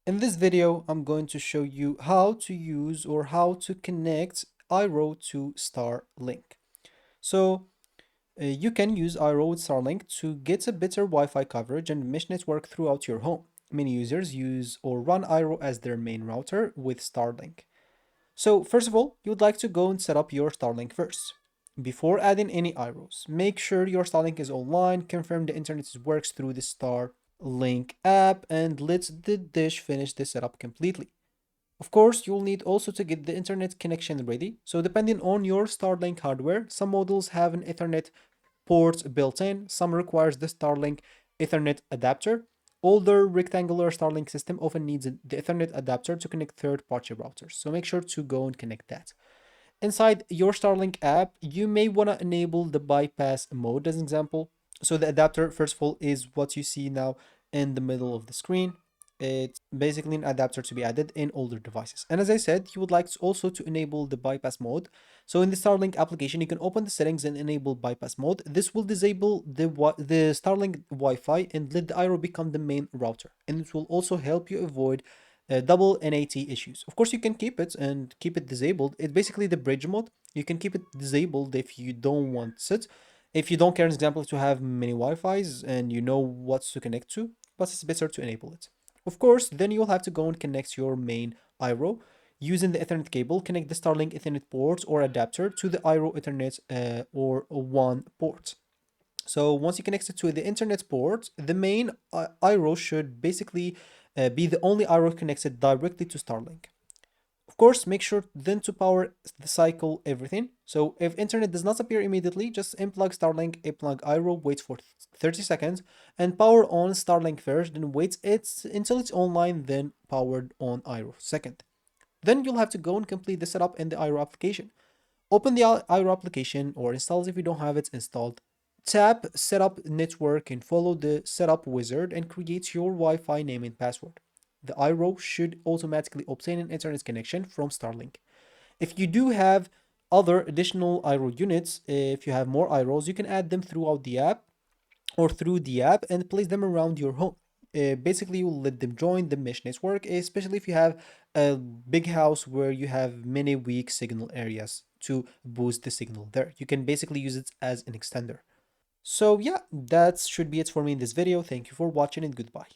In this video, I'm going to show you how to use or how to connect Eero to Starlink. So you can use Eero with Starlink to get a better Wi-Fi coverage and mesh network throughout your home. Many users use or run Eero as their main router with Starlink. So first of all, you would like to go and set up your Starlink first. Before adding any Eeros, make sure your Starlink is online, confirm the internet works through the Starlink app, and let the dish finish the setup completely. Of course, you'll need also to get the internet connection ready. So depending on your Starlink hardware, some models have an Ethernet port built in, some requires the Starlink Ethernet adapter. Older rectangular Starlink system often needs the Ethernet adapter to connect third-party routers. So make sure to go and connect that. Inside your Starlink app, you may want to enable the bypass mode as an example. So the adapter, first of all, is what you see now in the middle of the screen. It's basically an adapter to be added in older devices. And as I said, you would like to also to enable the bypass mode. So in the Starlink application, you can open the settings and enable bypass mode. This will disable the Starlink Wi-Fi and let the Eero become the main router. And it will also help you avoid double NAT issues. Of course, you can keep it and keep it disabled. It's basically the bridge mode. You can keep it disabled if you don't want it. If you don't care, an example, to have many Wi-Fi's and you know what to connect to, but it's better to enable it. Of course, then you'll have to go and connect your main IRO using the Ethernet cable. Connect the Starlink Ethernet port or adapter to the IRO Ethernet or one port. So once you connect it to the internet port, the main IRO should basically be the only IRO connected directly to Starlink. Of course, make sure then to power the cycle everything. So if internet does not appear immediately, just unplug Starlink, unplug IRO, wait for 30 seconds, and power on Starlink first, then wait until it's online, then powered on IRO second. Then you'll have to go and complete the setup in the IRO application. Open the IRO application or install it if you don't have it installed. Tap Setup Network and follow the Setup wizard and create your Wi-Fi name and password. The IRO should automatically obtain an internet connection from Starlink. If you do have other additional IRO units, if you have more IROs, you can add them throughout the app or through the app and place them around your home. Basically, you'll let them join the mesh network, especially if you have a big house where you have many weak signal areas to boost the signal there. You can basically use it as an extender. So yeah, that should be it for me in this video. Thank you for watching and goodbye.